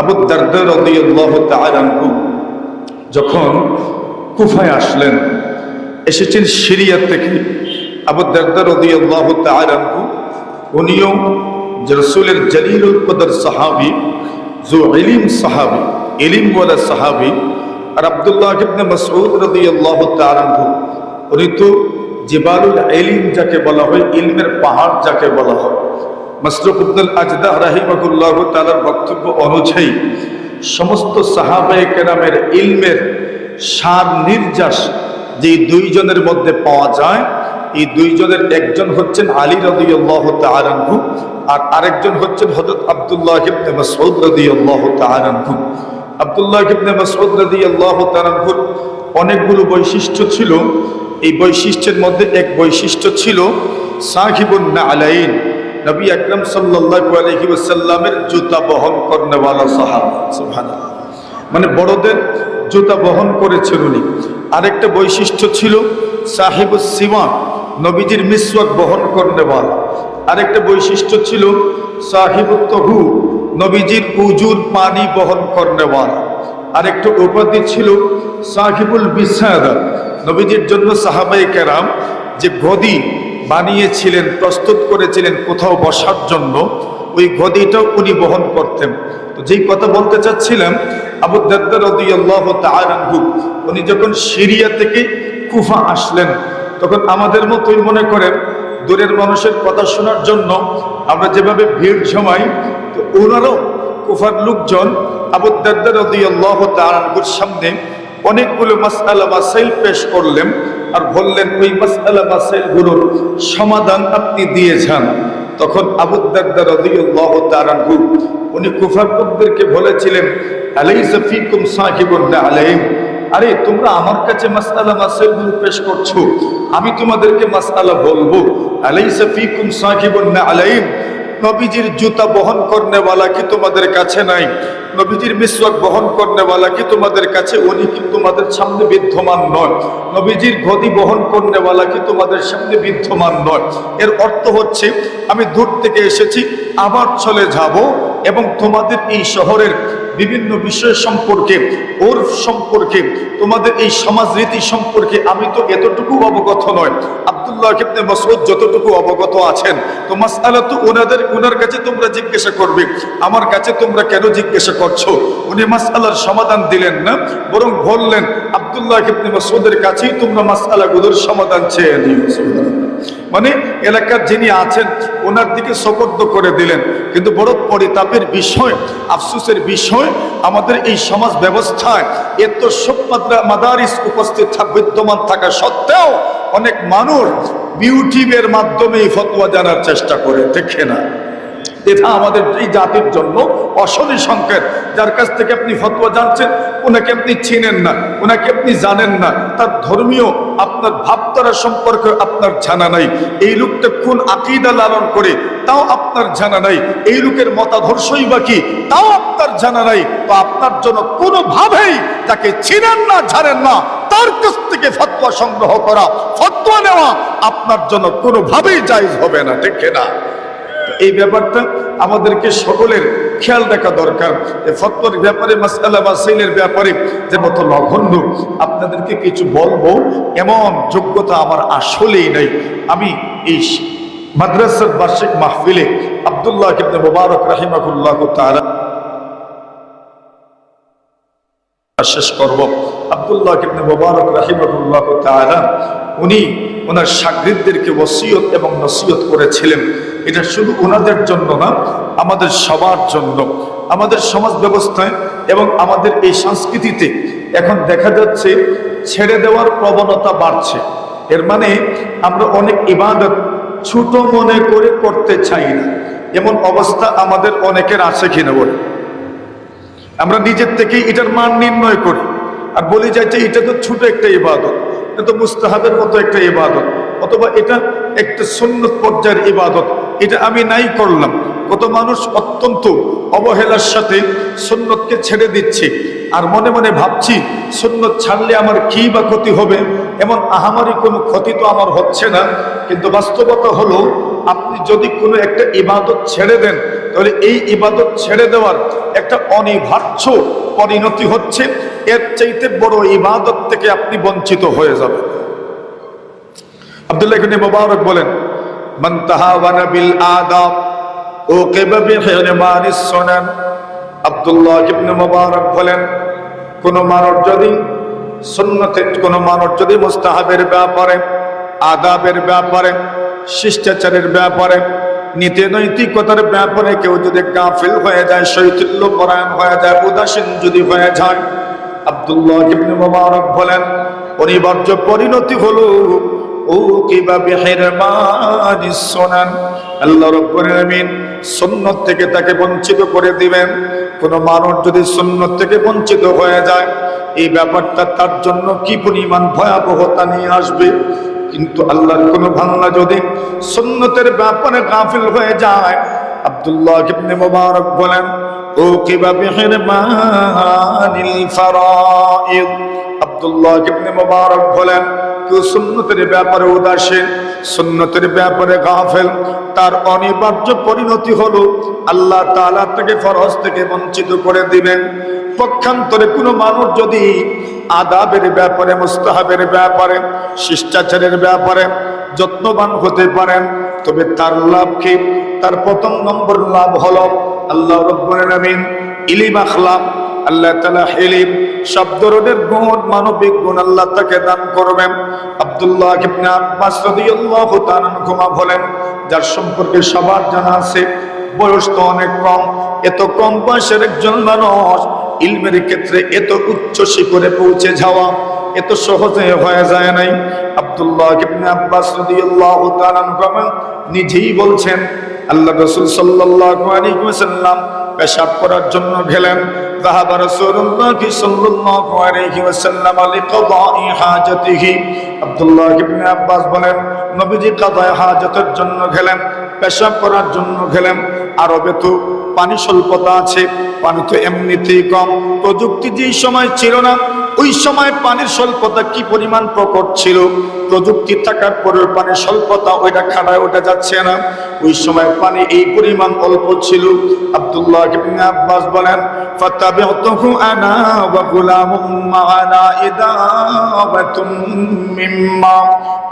আবু দারদা রাদিয়াল্লাহু তাআলা আনহু যখন কুফায় আসলেন, এসেছেন সিরিয়া থেকে। আবু দারদা রাদিয়াল্লাহু তাআলা আনহু উনিও যে রাসূলের জলিলুল কদর সাহাবী, যু ইলম সাহাবী, ইলমওয়ালা সাহাবী। আর আব্দুল্লাহ ইবনে মাসউদ রাদিয়াল্লাহু তাআলা আনহু উনি তো জিবালুল ইলম যাকে বলা হয়, ইলমের পাহাড় যাকে বলা হয়। মাসরুক ইবনুল আজদা রাহিমাহুল্লাহু তাআলার বক্তব্য অনুযায়ী সমস্ত সাহাবায়ে কেরামের ইলমের সার নির্যাস যে দুইজনের মধ্যে পাওয়া যায়, এই দুইজনের একজন হচ্ছেন আলী রাদিয়াল্লাহু তাআলা আনহু, আর আরেকজন হচ্ছেন হযরত আব্দুল্লাহ ইবনে মাসউদ রাদিয়াল্লাহু তাআলা আনহু। আব্দুল্লাহ ইবনে মাসউদ রাদিয়াল্লাহু তাআলা আনহুর অনেকগুলো বৈশিষ্ট্য ছিল। এই বৈশিষ্ট্যের মধ্যে এক বৈশিষ্ট্য ছিল সাহিবুন নালাইন, নবী আকরাম সাল্লাল্লাহু আলাইহি ওয়াসাল্লামের জুতা বহন করনেওয়ালা সাহাবা। সুবহানাল্লাহ, মানে বড়দের জুতা বহন করেছেন উনি। আরেকটা বৈশিষ্ট্য ছিল সাহিবুস সিওয়াক, নবীজির মিসওয়াক বহন করনেওয়ালা। আরেকটা বৈশিষ্ট্য ছিল সাহিবুত তহু, নবীজির উজুর পানি বহন করনেওয়ালা। আরেকটা উপাধি ছিল সাহিবুল বিসাদা, নবীজির জন্য সাহাবায়ে কেরাম যে গদি বানিয়েছিলেন, প্রস্তুত করেছিলেন কোথাও বসার জন্য, ওই গদিটাও উনি বহন করতেন। তো যেই কথা বলতে চাচ্ছিলাম, আবু দারদা রাদিয়াল্লাহু তাআলা আনহু উনি যখন সিরিয়া থেকে কুফা আসলেন, তখন আমাদের মতোই মনে করেন দূরের মানুষের কথা শোনার জন্য আমরা যেভাবে ভিড় জমাই, তো ওনারও কুফার লোকজন আবু দারদা রাদিয়াল্লাহু তাআলা আনহুর সামনে অনেকগুলো মাসআলা মাসাইল পেশ করলেন আর বললেন ওই মাসআলা মাসাইলগুলোর সমাধান আপনি দিয়ে যান। তখন আবু দারদা রাদিয়াল্লাহু তাআলা আনহু উনি কুফার লোকদেরকে বলেছিলেন, আলাইসা ফীকুম সাহিবুন নালাইন, আরে তোমরা আমার কাছে মাসআলা মাসাইলগুলো পেশ করছো, আমি তোমাদেরকে মাসআলা বলবো। আলাইসা ফীকুম সাহিবুন নালাইন, নবীজির জুতা বহন করনেওয়ালা কি তোমাদের কাছে নাই? নবীজির মিসওয়াক বহন করনেওয়ালা কি তোমাদের কাছে উনি কি তোমাদের সামনে বিদ্যমান নয়? নবীজির গদি বহন করনেওয়ালা কি তোমাদের সামনে বিদ্যমান নয়? এর অর্থ হচ্ছে আমি দূর থেকে এসেছি, আবার চলে যাব এবং তোমাদের এই শহরের বিভিন্ন বিষয় সম্পর্কে, ওরফ সম্পর্কে, তোমাদের এই সমাজ রীতি সম্পর্কে আমি তো এতটুকু অবগত নয়। আব্দুল্লাহ ইবনে মাসউদ যতটুকু অবগত আছেন, তো মাসআলা তো ওনার কাছে তোমরা জিজ্ঞাসা করবে, আমার কাছে তোমরা কেন জিজ্ঞাসা করছো? উনি মাসআলার সমাধান দিলেন না, বরং বললেন আব্দুল্লাহ ইবনে মাসউদের কাছেই তোমরা মাসআলাগুলোর সমাধান চেয়ে নিও। মানে এলাকার যিনি আছেন ওনার দিকে সুপর্দ করে দিলেন। কিন্তু বড় পরিতাপের বিষয়, আফসোসের বিষয়, আমাদের এই সমাজ ব্যবস্থায় এত সব মাদারিস উপস্থিত বিদ্যমান থাকা সত্ত্বেও অনেক মানুষ ইউটিউবের মাধ্যমে ফতোয়া জানার চেষ্টা করে, দেখে না? এটা আমাদের এই জাতির জন্য অশনি সংকেত। যার কাছ থেকে আপনি ফতোয়া জানছেন, ওনাকে আপনি চিনেন না, ওনাকে আপনি জানেন না, তার ধর্মীয় আপনার ভাবধারা সম্পর্কে আপনার জানা নাই, এই লোকটা কোন আকীদা লালন করে তাও আপনার জানা নাই, এই লোকের মতাদর্শই বা কি তাও আপনার জানা নাই, তো আপনার জন্য কোনোভাবেই তাকে চিনেন না, জানেন না, তার কাছ থেকে ফতোয়া সংগ্রহ করা, ফতোয়া নেওয়া আপনার জন্য কোনোভাবেই জায়েজ হবে না, ঠিক না? এই ব্যাপারটা আমাদেরকে সকলের খেয়াল রাখা দরকার। ফতোয়ার ব্যাপারে, মাসআলা মাসাইলের ব্যাপারে যে মতো নগণ্য আপনাদেরকে কিছু বলবো এমন যোগ্যতা আমার আসলেই নাই। আমি এই মাদ্রাসার বার্ষিক মাহফিলে আব্দুল্লাহ ইবনে মুবারক রাহিমাহুল্লাহ তাআলা শেষ করব। আব্দুল্লাহ ইবনে মুবারক রাহিমাহুল্লাহ তাআলা উনি ওনার শাগিরদেরকে ওসিয়ত এবং নসিহত করেছিলেন। এটা শুধু ওনাদের জন্য না, আমাদের সবার জন্য। আমাদের সমাজ ব্যবস্থায় এবং আমাদের এই সংস্কৃতিতে এখন দেখা যাচ্ছে ছেড়ে দেওয়ার প্রবণতা বাড়ছে। এর মানে আমরা অনেক ইবাদত ছোট মনে করে করতে চাই না, এমন অবস্থা আমাদের অনেকের আছে কিনা বলে। আমরা নিজের থেকেই এটার মান নির্ণয় করি আর বলি যাই যে এটা তো ছোট একটা ইবাদত, এটা তো মুস্তাহাবের মতো একটা ইবাদত, অথবা এটা একটা সুন্নত পর্যায়ের ইবাদত, এটা আমি নাই করলাম। কত মানুষ অত্যন্ত অবহেলার সাথে সুন্নতকে ছেড়ে দিচ্ছে, আর মনে মনে ভাবছি সুন্নত ছাড়লে আমার কি বা ক্ষতি হবে, এমন আহামারি কোনো ক্ষতি তো আমার হচ্ছে না। কিন্তু বাস্তবতা হলো আপনি যদি কোনো একটা ইবাদত ছেড়ে দেন, তাহলে এই ইবাদত ছেড়ে দেওয়ার একটা অনিবার্য পরিণতি হচ্ছে এর চাইতে বড় ইবাদত থেকে আপনি বঞ্চিত হয়ে যাবেন। আব্দুল্লাহ ইবনে মুবারক বলেন, মান তাহাওয়ানা বিল আদাব উকিবা বিহিরমানিস সুনান। আব্দুল্লাহ ইবনে মুবারক বলেন, কোন মানুষ যদি সুন্নতে, কোন মানুষ যদি মুস্তাহাবের ব্যাপারে, আদাবের ব্যাপারে, শিষ্টাচারের ব্যাপারে, নীতি নৈতিকতার ব্যাপারে কেউ যদি গাফিল হয়ে যায়, শৈথিল্য পরায়ণ হয়ে যায়, উদাসীন যদি হয়ে যায়, আব্দুল্লাহ ইবনে মুবারক বলেন অনিবার্য পরিণতি হলো উকিবা বিহিরমানিস সুনান। আল্লাহ রাব্বুল আলামিন সুন্নাত থেকে তাকে বঞ্চিত করে দিবেন। কোন মানুষ যদি সুন্নাত থেকে বঞ্চিত হয়ে যায়, এই ব্যাপারটা তার জন্য কি পরিমাণ ভয়াবহতা নিয়ে আসবে। কিন্তু আল্লাহর কোন বান্দা যদি সুন্নতের ব্যাপারে গাফিল হয়ে যায়, আব্দুল্লাহ ইবনে মুবারক বলেন উকিবা বিহিরমানিল ফারাইদ। আব্দুল্লাহ ইবনে মুবারক বলেন কেউ সুন্নতের ব্যাপারে উদাসীন, সুন্নতের ব্যাপারে গাফিল, তার অনিবার্য পরিণতি হলো আল্লাহ তাআলা তাকে ফরজ থেকে বঞ্চিত করে দিবেন। পক্ষান্তরে কোনো মানুষ যদি আদাবের ব্যাপারে, মুস্তাহাবের ব্যাপারে, শিষ্টাচারের ব্যাপারে যত্নবান হতে পারেন, তবে তার লাভ কি? তার প্রথম নম্বর লাভ হলো আল্লাহ রাব্বুল আলামিন ইলম, আখলাক, আল্লাহ তাআলা ইলম, সব ধরনের গুণ, মানবিক গুণ আল্লাহ তাকে দান করবেন। আব্দুল্লাহ ইবনে আব্বাস রাদিয়াল্লাহু তাআলা আনহুমা বলেন, যার সম্পর্কে সবার জানা আছে, বয়স তো অনেক কম, এত কম বয়সের একজন মানুষ ইলমের ক্ষেত্রে এত উচ্চ শিখরে পৌঁছে যাওয়া এত সহজে হয়ে যায় নাই। আব্দুল্লাহ ইবনে আব্বাস রাদিয়াল্লাহু তাআলা আনহু নিজেই বলছেন, আল্লাহ রাসূল সাল্লাল্লাহু আলাইহি ওয়াসাল্লাম পেশাব করার জন্য গেলেন। যাহাবা রাসূলুল্লাহ সাল্লাল্লাহু আলাইহি ওয়াসাল্লাম লিকাদাই হাজাতিহি। আব্দুল্লাহ ইবনে আব্বাস বলেন, নবীজি কাদায়ে হাজাতের জন্য গেলেন, পেশাব করার জন্য গেলেন। আরবে তো পানি স্বল্পতা আছে, পানি তো এমনিতেই কম, প্রযুক্তি যেই সময় ছিল না, ওই সময় পানির স্বল্পতা কি পরিমাণ প্রকট ছিল। প্রযুক্তি থাকার পরেও পানির স্বল্পতা, ওইটা খাড়ায় ওঠা যাচ্ছে না। ওই সময় পানি এই পরিমাণ অল্প ছিল। আব্দুল্লাহ ইবনে আব্বাস বলেন, ফাতাবিউতুহু আনা ওয়া গুলামুম মা'ানা ইদাওয়াতুম মিম্মা।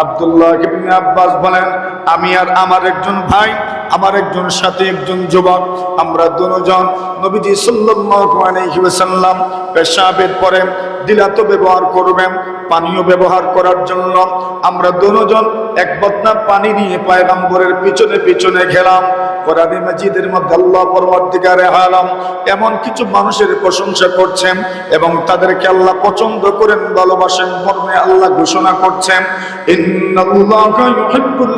আব্দুল্লাহ ইবনে আব্বাস বলেন, আমি আর আমার একজন ভাই, আমার একজন সাথে একজন যুবক, আমরা দুজন নবীজি সাল্লাল্লাহু আলাইহি ওয়াসাল্লাম পেশাবের পরে দিলাতো ব্যবহার করবেন, পানীয় ব্যবহার করার জন্য আমরা দুজন এক বদনা পানি নিয়ে পয়গম্বরের পিছনে পিছনে গেলাম। কোরআনে মাজিদের মধ্যে আল্লাহ পরবর্তীকারে আলম এমন কিছু মানুষের প্রশংসা করছেন এবং তাদেরকে আল্লাহ পছন্দ করেন, ভালোবাসেন, মর্মে আল্লাহ ঘোষণা করছেন, ইন্নাল্লাহা ইউহিব্বুল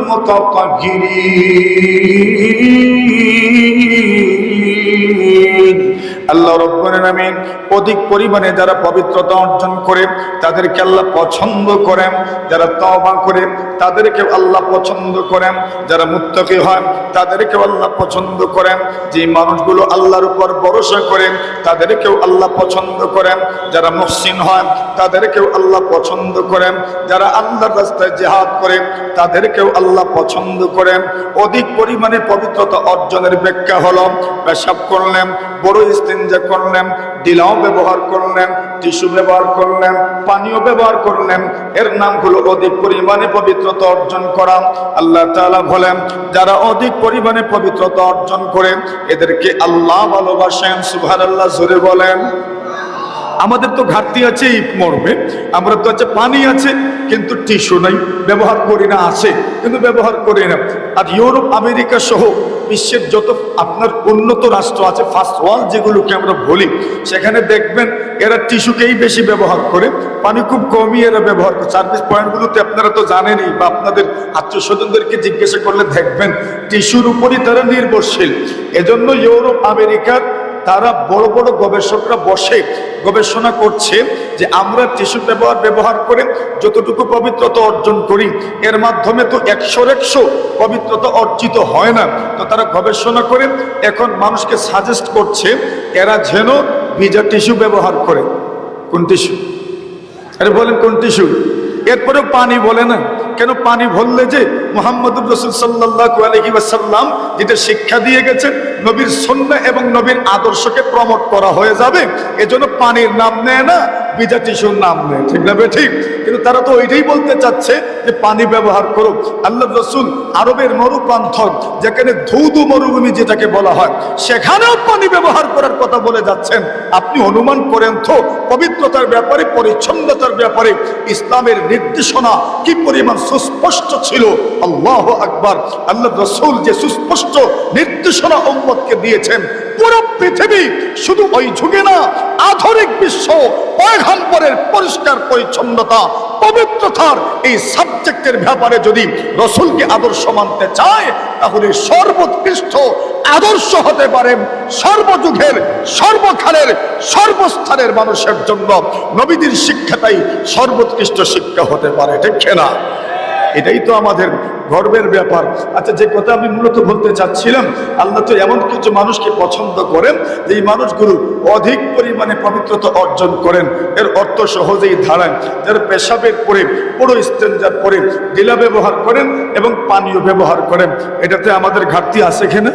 মুতাতাহহিরিন। আল্লাহ রাব্বুল আলামিন অধিক পরিমাণে যারা পবিত্রতা অর্জন করে তাদেরকে আল্লাহ পছন্দ করেন, যারা তওবা করে তাদেরকে আল্লাহ পছন্দ করেন, যারা মুত্তাকি হয় তাদেরকেও আল্লাহ পছন্দ করেন, যে মানুষগুলো আল্লাহর উপর ভরসা করেন তাদেরকেও আল্লাহ পছন্দ করেন, যারা মুহসিন হয় তাদেরকেও আল্লাহ পছন্দ করেন, যারা আল্লাহর রাস্তায় জিহাদ করে তাদেরকেও আল্লাহ পছন্দ করেন। অধিক পরিমাণে পবিত্রতা অর্জনের ব্যাখ্যা হলো পেশাব করলেন, বড় ইস্তিনজা করলেন, ডিলাও ব্যবহার করলেন, টিস্যু ব্যবহার করলেন, পানীয় ব্যবহার করলেন, এর নাম হলো অধিক পরিমাণে পবিত্রতা অর্জন করা। আল্লাহ তাআলা বলেন, যারা অধিক পরিমাণে পবিত্রতা অর্জন করে এদেরকে আল্লাহ ভালোবাসেন। সুবহানাল্লাহ, জোরে বলেন। আমাদের তো ঘাটতি আছে এই মর্মে, আমরা তো আছে পানি আছে কিন্তু টিস্যু নাই, ব্যবহার করি না, আছে কিন্তু ব্যবহার করি না। আর ইউরোপ, আমেরিকা সহ বিশ্বের যত আপনার উন্নত রাষ্ট্র আছে, ফার্স্ট ওয়ার্ল্ড যেগুলোকে আমরা বলি, সেখানে দেখবেন এরা টিস্যুকেই বেশি ব্যবহার করে, পানি খুব কমই এরা ব্যবহার করে। সার্ভিস পয়েন্টগুলোতে আপনারা তো জানেনই, বা আপনাদের আত্মীয় স্বজনদেরকে জিজ্ঞাসা করলে দেখবেন টিস্যুর উপরই তারা নির্ভরশীল। এজন্য ইউরোপ, আমেরিকার তারা বড় বড় গবেষকরা বসে গবেষণা করছে যে আমরা টিস্যু ব্যবহার করে যতটুকু পবিত্রতা অর্জন করি এর মাধ্যমে তো 100 পবিত্রতা অর্জিত হয় না। তো তারা গবেষণা করে এখন মানুষকে সাজেস্ট করছে এরা যেন ভিজা টিস্যু ব্যবহার করে। কোন টিস্যু? আরে বলেন কোন টিস্যু? এরপরে পানি বলে না, কেন পানি ভরলে যে মুহাম্মদুর রাসূল সাল্লাল্লাহু আলাইহি ওয়াসাল্লাম যেটা শিক্ষা দিয়ে গেছেন, নবীর সুন্নাহ এবং নবীর আদর্শকে প্রমোট করা হয়ে যাবে, এজন্য পানির নাম নেয় না, ভিজা টিস্যুর নাম নেয়। ঠিক না ঠিক? কিন্তু তারা তো ওইটাই বলতে চাচ্ছে যে পানি ব্যবহার করো। আল্লাহ রাসূল আরবের মরুপ্রান্তর, যেখানে ধৌধু মরুভূমি যেটাকে বলা হয়, সেখানেও পানি ব্যবহার করার কথা বলে যাচ্ছেন। আপনি অনুমান করেন তো পবিত্রতার ব্যাপারে, পরিচ্ছন্নতার ব্যাপারে ইসলামের নির্দেশনা কি পরিমাণ সুস্পষ্ট ছিল। আল্লাহু আকবার। আল্লাহ রাসূল যে সুস্পষ্ট নির্দেশনা উম্মতকে দিয়েছেন, পুরো পৃথিবী শুধু ওই যুগে না, আধুনিক বিশ্ব পয়গম্বরের পরিষ্কার পরিচ্ছন্নতা পবিত্রতার এই সাবজেক্টের ব্যাপারে যদি রাসূলকে আদর্শ মানতে চায়, তাহলে সর্বোৎকৃষ্ট আদর্শ হতে পারে সর্বযুগের, সর্বকালের, সর্বস্থানের মানুষের জন্য নবীদের শিক্ষাটাই সর্বোৎকৃষ্ট শিক্ষা হতে পারে। ঠিক না? এটাই তো আমাদের গর্বের ব্যাপার। আচ্ছা, যে কথা আমি মূলত বলতে চাচ্ছিলাম, আল্লাহ তো এমন কিছু মানুষকে পছন্দ করেন যে এই মানুষগুলো অধিক পরিমাণে পবিত্রতা অর্জন করেন। এর অর্থ সহজেই ধারায়, যারা পেশাবের পরে, পুরো ইস্তেঞ্জার পরে ডিলা ব্যবহার করেন এবং পানীয় ব্যবহার করেন। এটাতে আমাদের ঘাটতি আছে কিনা?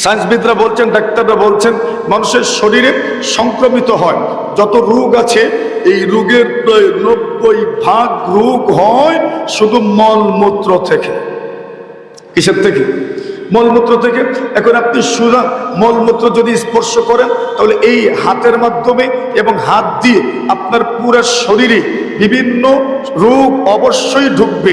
সায়েন্সবিদরা বলছেন, ডাক্তাররা বলছেন, মানুষের শরীরে সংক্রমিত হয় যত রোগ আছে, এই রোগের প্রায় 90% রোগ হয় শুধু মলমূত্র থেকে। কিসের থেকে? মলমূত্র থেকে। এখন আপনি সোজা মলমূত্র যদি স্পর্শ করেন, তাহলে এই হাতের মাধ্যমে এবং হাত দিয়ে আপনার পুরো শরীরে বিভিন্ন রোগ অবশ্যই ঢুকবে,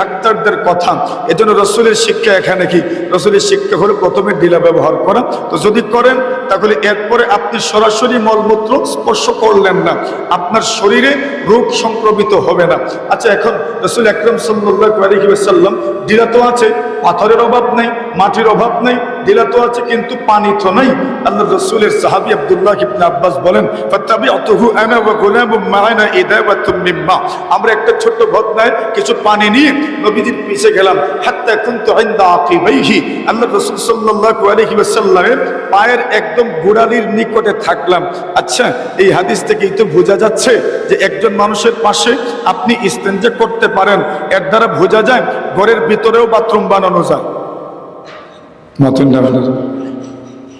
ডাক্তারদের কথা। এজন্য রাসূলের শিক্ষা এখানে কি? রাসূলের শিক্ষা হলো প্রথমে ডিলা ব্যবহার করা। তো যদি করেন, তাহলে এরপরে আপনি সরাসরি মলমূত্র স্পর্শ করলেন না, আপনার শরীরে রোগ সংক্রমিত হবে না। আচ্ছা, এখন রাসূল আকরাম সাল্লাল্লাহু আলাইহি ওয়াসাল্লাম, ডিলা তো আছে, পাথরের অভাব নাই, মাটির অভাব নাই, ডিলা তো আছে, কিন্তু পানি তো নাই। আল্লাহ রাসূলের সাহাবী আব্দুল্লাহ ইবনে আব্বাস বলেন, ফাতাবিআতুহু আনা ওয়া গুলামুম মা'ানা ইদাওয়াতুম মিম্মা। আমরা একটা ছোট্ট বদনায় কিছু পানি নিয়ে নবীজির পিছে গেলাম। হাত্তা কুনতু ইনদা আকিবাইহি। আল্লাহ রাসূল সাল্লাল্লাহু আলাইহি ওয়াসাল্লামের পায়ের একদম গোড়ালির নিকটে থাকলাম। আচ্ছা, এই হাদিস থেকেই তো বোঝা যাচ্ছে যে একজন মানুষের পাশে আপনি ইস্তেঞ্জা করতে পারেন। এর দ্বারা বোঝা যায় ঘরের ভিতরেও বাথরুম বানানো যায়।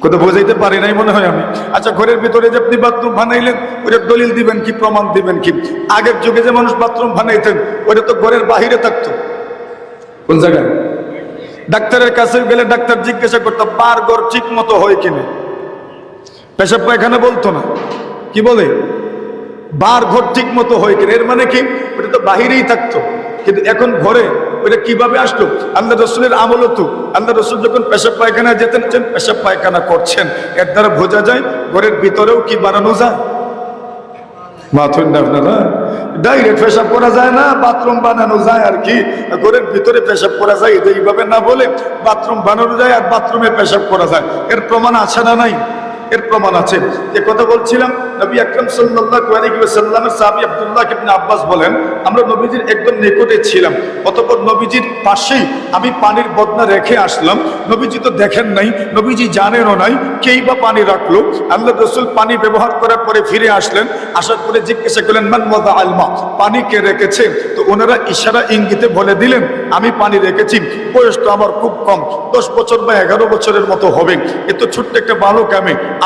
কোথাও বোঝাইতে পারি নাই মনে হয় আমি। আচ্ছা, ঘরের ভিতরে যে আপনি বাথরুম বানাইলেন, ওটা দলিল দিবেন কি, প্রমাণ দিবেন কি? আগের যুগে যে মানুষ বাথরুম বানাইতেন, ওটা তো ঘরের বাহিরে থাকতো। কোন জায়গায়? ডাক্তারের কাছে গেলে ডাক্তার জিজ্ঞাসা করতো, বার ঘর ঠিক মতো হয় কিনা। পেশাব পায়খানা বলতো না, কি বলে? বার ঘর ঠিক মতো হয় কিনা। এর মানে কি? ওটা তো বাহিরেই থাকতো। কিন্তু এখন ঘরে ওইটা কিভাবে আসলো? আল্লাহ রসুলের আমল তো, আল্লাহ রসুল যখন পেশাব পায়খানা যেতেন, পেশাব পায়খানা করছেন, এর দ্বারা বোঝা যায় ঘরের ভিতরেও কি বানানো যায়। বাথরুম আপনারা ডাইরেক্ট পেশাব করা যায় না, বাথরুম বানানো যায় আর কি। ঘরের ভিতরে পেশাব করা যায়, এটা এইভাবে না বলে বাথরুম বানানো যায় আর বাথরুমে পেশাব করা যায়। এর প্রমাণ আছে না নাই? এর প্রমাণ আছে। যে কথা বলছিলাম, নবী আকরাম সাল্লাল্লাহু আলাইহি ওয়াসাল্লামের সাহাবী আব্দুল্লাহ ইবনে আব্বাস বলেন, আমরা নবীজির একদম নিকটে ছিলাম, অতঃপর নবীজির পাশেই আমি পানির বদনা রেখে আসলাম। নবীজি তো দেখেন নাই, নবীজি জানেনও নাই কেই বা পানি রাখলো। আল্লাহ রাসূল পানি ব্যবহার করার পরে ফিরে আসলেন, আসার পরে জিজ্ঞাসা করলেন, মান ওয়াদা আলমা, পানি কে রেখেছে? তো ওনারা ইশারা ইঙ্গিতে বলে দিলেন, আমি পানি রেখেছি। বয়স তো আমার খুব কম, 10 বছর বা 11 বছরের মতো হবে। এত ছোট্ট একটা বালক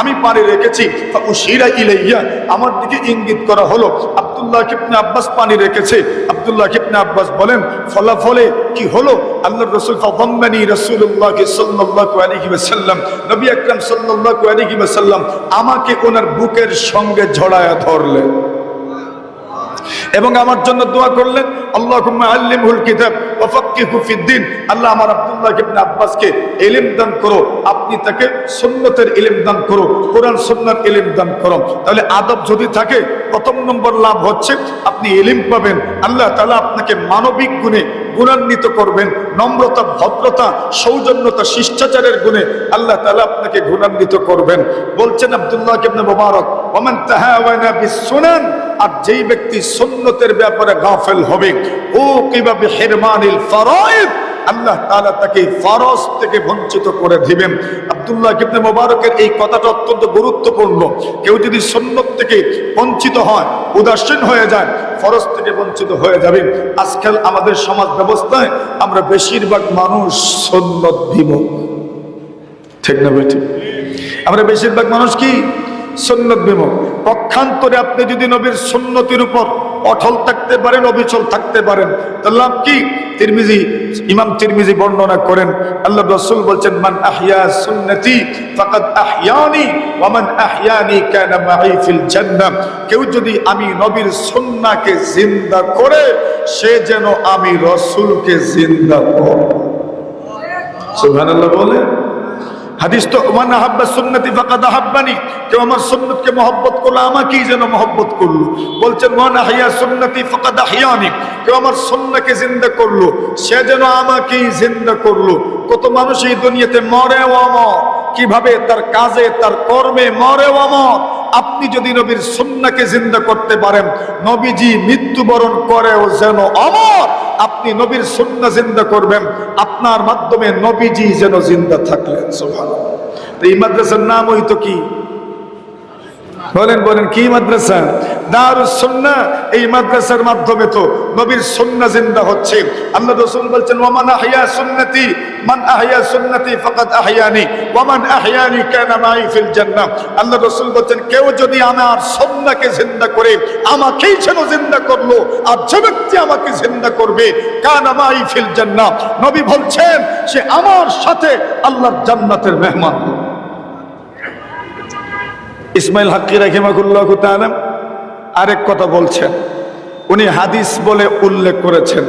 আমি পানি রেখেছি। ফাউশিরা ইলাইয়া, আমার দিকে ইঙ্গিত করা হলো আব্দুল্লাহ ইবনে আব্বাস পানি রেখেছে। আব্দুল্লাহ ইবনে আব্বাস বলেন, ফলাফলে কি হলো? আল্লাহর রাসূল ফাদাম্মানি রাসূলুল্লাহ সাল্লাল্লাহু আলাইহি ওয়াসাল্লাম, নবী আকরাম সাল্লাল্লাহু আলাইহি ওয়াসাল্লাম আমাকে ওনার বুকের সঙ্গে জড়ায়া ধরলেন এবং আমার জন্য দোয়া করলেন, আল্লাহুম্মা আল্লিমহুল কিতাব ওয়া ফাক্কিহু ফিদ্দিন। আল্লাহ আমার আব্দুল্লাহ ইবনে আব্বাসকে ইলম দান করো, আপনি তাকে সুন্নতের ইলম দান করো, কোরআন সুন্নাহর ইলম দান করো। তাহলে আদব যদি থাকে, প্রথম নম্বর লাভ হচ্ছে আপনি ইলম পাবেন। আল্লাহ তাআলা আপনাকে মানবিক গুণে গুণান্বিত করবেন, নম্রতা, ভদ্রতা, সৌজন্যতা, শিষ্টাচারের গুণে আল্লাহ তাআলা আপনাকে গুণান্বিত করবেন। বলছেন আব্দুল্লাহ ইবনে মুবারক, ওমান তাহাওয়ানা বিসসুনান, আর যেই ব্যক্তি সুন্নতের ব্যাপারে গাফেল হবে, ও কিভাবে হিরমানিল ফরায়েদ, আল্লাহ তাআলা তাকে ফরজ থেকে বঞ্চিত করে দিবেন। আব্দুল্লাহ ইবনে মুবারকের এই কথাটা অত্যন্ত গুরুত্বপূর্ণ। কেউ যদি সুন্নত থেকে বঞ্চিত হয়, উদাসীন হয়ে যায়, ফরজ থেকে বঞ্চিত হয়ে যাবে। আজকাল আমাদের সমাজ ব্যবস্থায় আমরা বেশিরভাগ মানুষ সুন্নত বিমুখ, ঠিক না বেঠিক? আমরা বেশিরভাগ মানুষ কি সুন্নত বিমুখ। পক্ষান্তরে আপনি যদি নবীর সুন্নতের উপর অটল থাকতে পারেন, অবিচল থাকতে পারেন, তাহলে লাভ কি? ইমাম তিরমিজি বর্ণনা করেন, আল্লাহ রাসূল বলছেন, মান আহইয়া সুন্নতি ফাকাদ আহইয়ানি ওয়া মান আহইয়ানি কানা মাই ফিল জান্নাহ। কেউ যদি আমি নবীর সুন্নাহকে জিন্দা করে, সে যেন আমি রাসূলকে জিন্দা করে। সুবহানাল্লাহ বলে হাদিস তো, মান আহাব্বা সুন্নতি ফাকাদ আহাব্বানি, কেউ আমার সুন্নতকে মহব্বত করলো, আমাকেই যেন মহব্বত করলো। বলছেন মান আহইয়া সুন্নতি ফাকাদ আহইয়ানি, কেউ আমার সুন্নাহকে জিন্দা করলো, সে যেন আমাকেই জিন্দা করলো। কত মানুষ এই দুনিয়াতে মরে ও অমর, কিভাবে? তার কাজে, তার কর্মে মরে ও অমর। আপনি যদি নবীর সুন্নাহকে জিন্দা করতে পারেন, নবীজি মৃত্যুবরণ করেও যেন অমর। আপনি নবীর সুন্নাহ জিন্দা করবেন, আপনার মাধ্যমে নবীজি যেন জিন্দা থাকলেন। সুবহানাল্লাহ। এই মাদ্রাসার নাম হইতো কি? বলেন বলেন, কি মাদ্রাসা? দারুস সুন্নাহ। এই মাদ্রাসার মাধ্যমে তো নবীর সুন্নাহ জিন্দা হচ্ছে। আল্লাহ রাসূল বলছেন, ওয়া মান আহইয়া সুন্নতি, মান আহইয়া সুন্নতি ফাকাদ আহইয়ানি ওয়া মান আহইয়ানি কানা মাই ফিল জান্নাহ। আল্লাহ রাসূল বলছেন, কেউ যদি আমার সুন্নাহকে জিন্দা করে, আমাকেই যেন জিন্দা করলো, আর যে ব্যক্তি আমাকে জিন্দা করবে, কানা মাই ফিল জান্নাহ, নবী বলছেন সে আমার সাথে আল্লাহর জান্নাতের মেহমান। ইসমাইল হাক্কি রাহিমাহুল্লাহ তাআলা আরেক কথা বলছেন, উনি হাদিস বলে উল্লেখ করেছেন,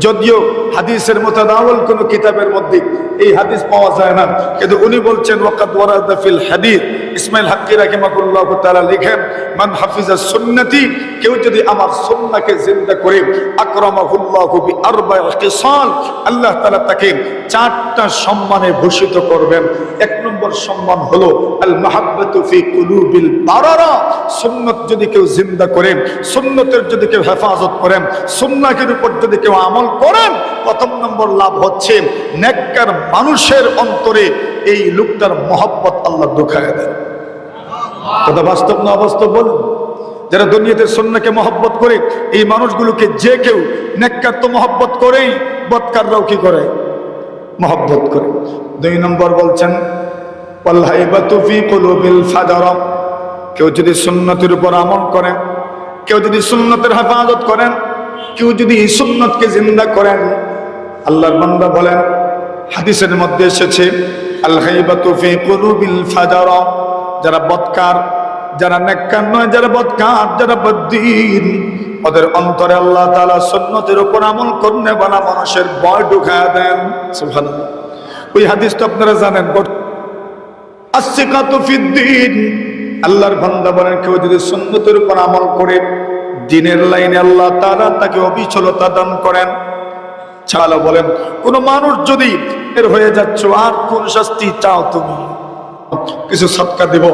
যদিও হাদিসের মুতাদাওয়াল কোন কিতাবের মধ্যে এই হাদিস পাওয়া যায় না, কিন্তু উনি বলছেন ওয়াকাদ ওয়ারাদা ফিল হাদিস। ইসমাইল হাক্কি রাহিমাহুল্লাহ তাআলা লিখেন, মান হাফিজা সুন্নতি, কেউ যদি আমার সুন্নাহকে জিন্দা করে, আকরামাহুল্লাহু বিআরবা'i খিসাল, আল্লাহ তাআলা তাকে 4টা সম্মানে ভূষিত করবেন। 1 নম্বর সম্মান হলো আল মাহাব্বাতু ফি কুলুবিল বারারা। সুন্নাত যদি কেউ জিন্দা করেন, সুন্নতের যদি কেউ হেফাজত করেন, সুন্নাহের উপর যদি কেউ আমল করেন, 1ম নম্বর লাভ হচ্ছে নেককার মানুষের অন্তরে এই লোকটার মহব্বত আল্লাহ ঢুকায় দেন। কথা বাস্তব না অবাস্তব বলুন? যারা দুনিয়াতে সুন্নাহকে মহব্বত করে, এই মানুষগুলোকে যে কেউ নেককার তো মহব্বত করেই, বদকাররাও কি করে? মহব্বত করে। 2 নম্বর বলছেন ওয়াল হাইবাতু ফি কুলুবিল ফাজারা, কেউ যদি সুন্নতের উপর আমল করেন, কেউ যদি সুন্নতের হেফাজত করেন, কেউ যদি এই সুন্নতকে জিন্দা করেন, আল্লাহর বান্দা বলেন, হাদিসের মধ্যে এসেছে আল হাইবাতু ফি কুলুবিল ফাজারা, যারা বদকার, যারা নেককার নয়, যারা বদকার, যারা বদ্দিন, ওদের অন্তরে আল্লাহ তাআলা সুন্নতের উপর আমল করনে বানা মানুষের ভয় ঢুকায় দেন। সুবহানাল্লাহ। ওই হাদিস তো আপনারা জানেন, আসসিকাতু ফিদ্দিন, আল্লাহর বান্দা বলেন, কেউ যদি সুন্নতের উপর আমল করে, দ্বীনের লাইনে আল্লাহ তাআলা তাকে অবিচলতা দান করেন। চালা বলেন, কোন মানুষ যদি এর হয়ে যাচ্ছ, আর কোন শাস্তি চাও তুমি? কিছু সদকা দেব,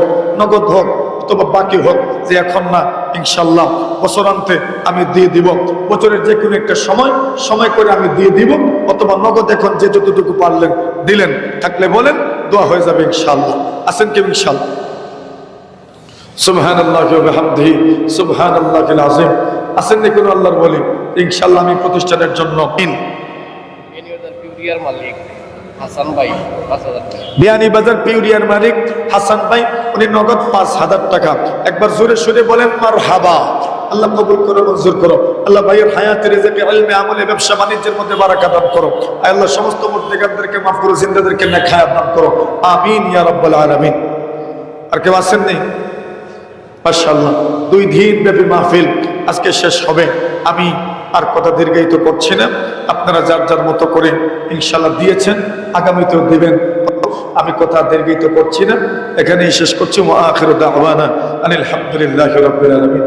নগদ হোক অথবা বাকি হোক, যে এখন না, ইনশাল্লাহ বছরান্তে আমি দিয়ে দিব, বছরের যে কোনো একটা সময় করে আমি দিয়ে দিব, অথবা নগদ এখন যে যতটুকু পারলেন দিলেন, থাকলে বলেন, দোয়া হয়ে যাবে ইনশাল্লাহ। আছেন কেউ ইনশাল্লাহ? সুবহানাল্লাহি ওয়া বিহামদিহি সুবহানাল্লাহিল আযীম। আছেন নি কোন আল্লাহর বলি? ইনশাল্লাহ আমি প্রতিষ্ঠানের জন্য বিয়ানীবাজার পিউরিয়ার মালিক হাসান ভাই, উনি নগদ 5000 টাকা, একবার জোরে সুরে বলেন মারহাবা। আল্লাহ কবুল করো, মঞ্জুর করো। আল্লাহ ভাইয়ের হায়াতে, রিজিকে, ইলমে, আমলে, ব্যবসা বাণিজ্যের মধ্যে বারাকা দান করো। আয় আল্লাহ সমস্ত মুর্তেকারদেরকে মাফ করো, জিন্দাদেরকে নেক হায়াত দান করো। আমিন ইয়া রাব্বাল আলামিন। আর কেউ আছেন নেই? মাশাআল্লাহ, 2 দিন ব্যাপী মাহফিল আজকে শেষ হবে। আমি আর কথা দীর্ঘায়িত করছি না, আপনারা যার যার মতো করে ইনশাআল্লাহ দিয়েছেন, আগামীতেও দিবেন। আমি কথা দীর্ঘায়িত করছি না, এখানেই শেষ করছি। ওয়া আখিরু দাওয়ানা আনিল হামদুলিল্লাহি রাব্বিল আলামিন।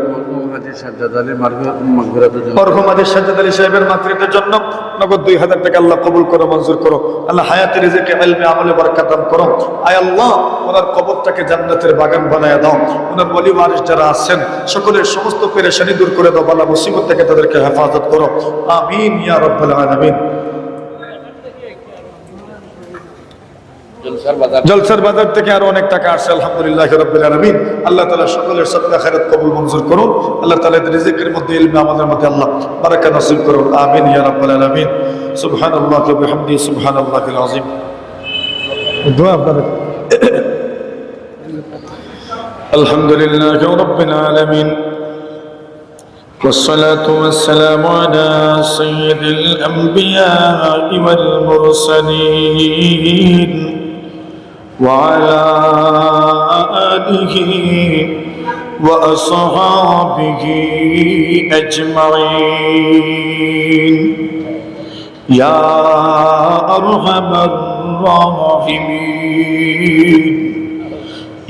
মরহুম হাজী সাজ্জাদ আলী সাহেবের মাগফিরাতের জন্য নগদ 2000 টাকা আল্লাহ কবুল করো, মঞ্জুর করো। আল্লাহ হায়াতে, রিজিকে, ইলমে, আমলে বারাকাত দান করো। আয় আল্লাহ, ওনার কবরটাকে জান্নাতের বাগান বানায়া দাও। ওনার ওলি ওয়ারিস যারা আছেন, সকলের সমস্ত পেরেশানি দূর করে দাও, বালা মুসিবত থেকে তাদেরকে হেফাজত করো। আমিন ইয়া রাব্বাল আলামিন। জলসার বাজার থেকে আরো অনেক টাকা আসছে, আলহামদুলিল্লাহ রাব্বিল আলামিন। আল্লাহ তাআলা সকলের সদকা খায়রাত কবুল মঞ্জুর করুন। আল্লাহ তাআলা রিজিকের মধ্যে, ইলমে আমাদের মধ্যে আল্লাহ বারাকা নসিব করুন, আমিন ইয়া রাব্বাল আলামিন। সুবহানাল্লাহি ওয়া বিহামদিহি, সুবহানাল্লাহিল আযীম। দোয়া আপনাদের। আলহামদুলিল্লাহি রাব্বিল আলামিন, والصلاة والسلام على سيد الأنبياء والمرسلين وعلى آله وأصحابه أجمعين يا أرحم الراحمين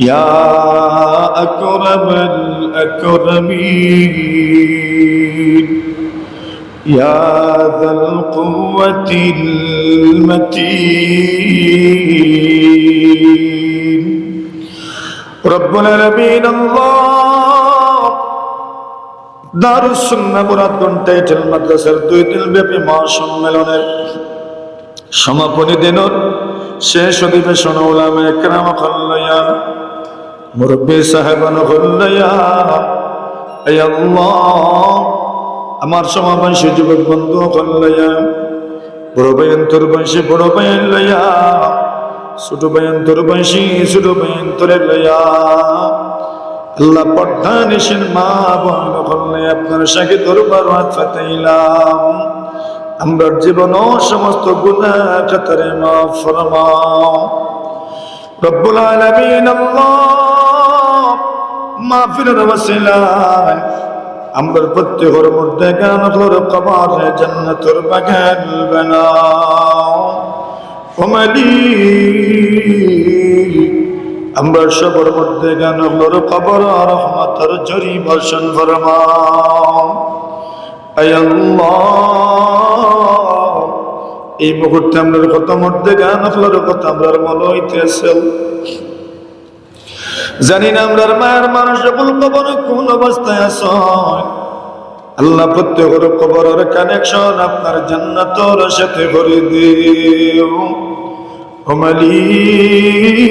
يا أكرم الأكرمين يا ذا القوة المتين رب العالمين الله দারুস সুন্নাহ মুরাদুন টাইটেল মাদ্রাসার 2 দিন ব্যাপী মহাসম্মেলনের সমাপনী দিনের শেষ অধিবেশন উলামায়ে কেরাম কল্যাণ মুরব্বী সাহেবান কল্যাণ, হে আল্লাহ আমার সমাবেশী যুবক বন্ধু কল্যাণ, বড় ভাইয়ের তোর বয়সী বড় ভাইয়ের লয়া, ছোট ভাইয়ের তোর বয়সী ছোট ভাইয়ের তোরে লয়া, আল্লাহ পর্দা নিশিন মা বোন কল্যাণ আপনার সাথে দরবার হাত পাতাইলাম, আমরা জীবন সমস্ত গুনাহ খাতারে মাফ ফরমাও রব্বুল আলামিন। আল্লাহ মাগফিরাত ওয়াসিলায় আমরা প্রত্যেকের মধ্যে গানর কবরে জান্নাতুর বাগান বানাও ও মালিক, আমরা সবার মধ্যে গানর কবর রহমতের ঝরি বর্ষণ ফরমাও। আয় আল্লাহ এই মুহূর্তে আমরা কত মধ্যে গান আপনার কথা আমরা মনে হইতেছে, জানি না আমরা মায়ের মানুষ সকল কবর কোন অবস্থায় আছে, আল্লাহ প্রত্যেকের কবরের কানেকশন আপনার জান্নাতের সাথে করে দিও ও মালিক।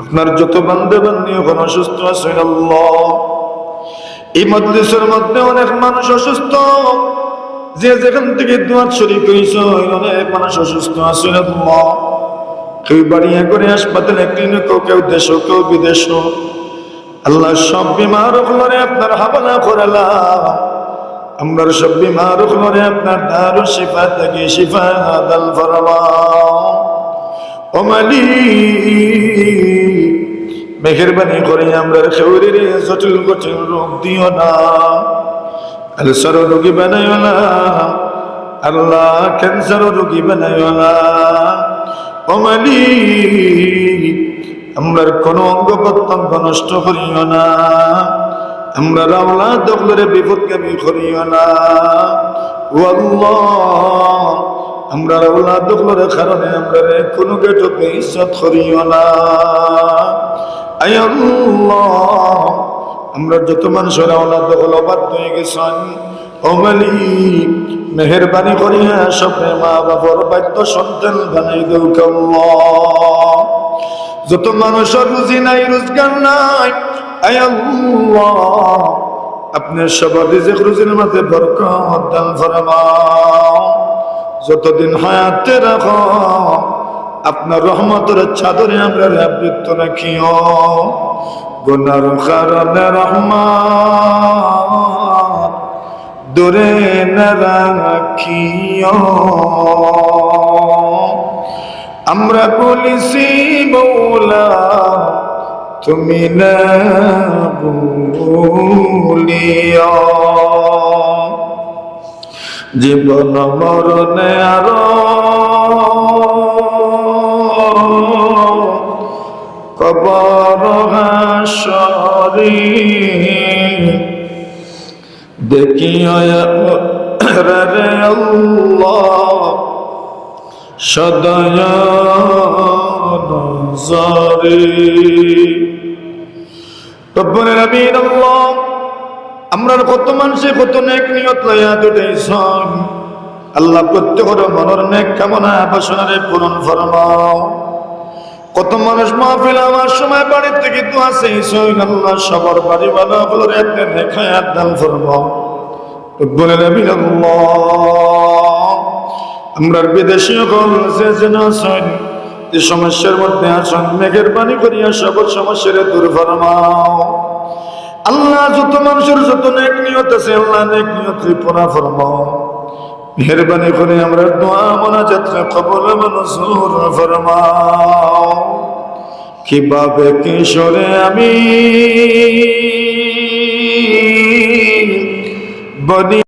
আপনার যত বান্দা বান্দি এখন অসুস্থ আছেন আল্লাহ, এই মজলিসের মধ্যে অনেক মানুষ অসুস্থ, যে যেখান থেকে দোয়া শরীক হয়েছে অনেক মানুষ অসুস্থ আছে আল্লাহ, কেউ বাড়িয়া করে হাসপাতালে ক্লিনিক, কেউ দেশ কেউ বিদেশ, আল্লাহ সব বিমার হলরে আপনার হাবালা করালাম, আমরা সব বিমার হলরে আপনার দারু শিফা থেকে শিফা দাল ফরমাও ও মালিক। মেহেরবানি করে আমরা শরীর জটিল জটিল রোগ দিও না, ক্যান্সার রোগী বানাইও না আল্লাহ, ক্যান্সার রোগী বানাইও না ও মালিক। আমরা কোনো অঙ্গ প্রত্যঙ্গ নষ্ট করিও না, আমরা আওলাদ দখলের বিপদগামী করিও না ও আল্লাহ, আমরা আওলাদ দখলের কারণে আমরা কোনো গেটো বেইজ্জত করিও না। আয় আল্লাহ আমরা যত মানুষের আওলাদ দখল অবাধ্য হয়ে গেছেন ও মালিক, মেহেরবানি করিয়া সবে মা বাবার বাধ্য সন্তান বানাই দেও আল্লাহ। যত মানুষের রুজি নাই রোজগার নাই, আয় আল্লাহ আপনার সবার রিজিক রুজির মধ্যে বরকত দান ফরমাও। যতদিন হায়াতে রাখো আপনার রহমতের চাদরে আমরা আবৃত রাখিও, গুনার কারণে রহমত দূরে না রাখিও। আমরা বলিছি মৌলা তুমি না ভুলিও, জীবন মরণে আরো কবর হাসরে দেখিও রে আল্লাহ সদয় নজরে। রব্বুল আলামিন আল্লাহ আমরা কত মানুষে কত নেক নিয়ত লইয়া দুটাইছন, আল্লাহ প্রত্যেকের মনের নেক কামনা বাসনারে পূরণ ফরমাও। কত মানুষ মাহফিল আমার সময় বাড়ির থেকে দোয়া চাইছে, আল্লাহ সবার বাড়ি ভালো হলো একটা নেক হায়াত দান ফরমাও। রব্বুল আলামিন আল্লাহ আমরার বিদেশি হল যে যেন আছেন, যে সমস্যার মধ্যে আছেন, মেঘের পানি করিয়া সকল সমস্যার দূর ফরমাও। আল্লাহ যত মানুষের যত নেক নিয়ত আছে, আল্লাহ নেক নিয়ত পুরা ফরমাও। মেহেরবানি করে আমরা দোয়া মোনাজাত কবুল মনজুর ফরমাও। কিভাবে কিশোরে আমি বনি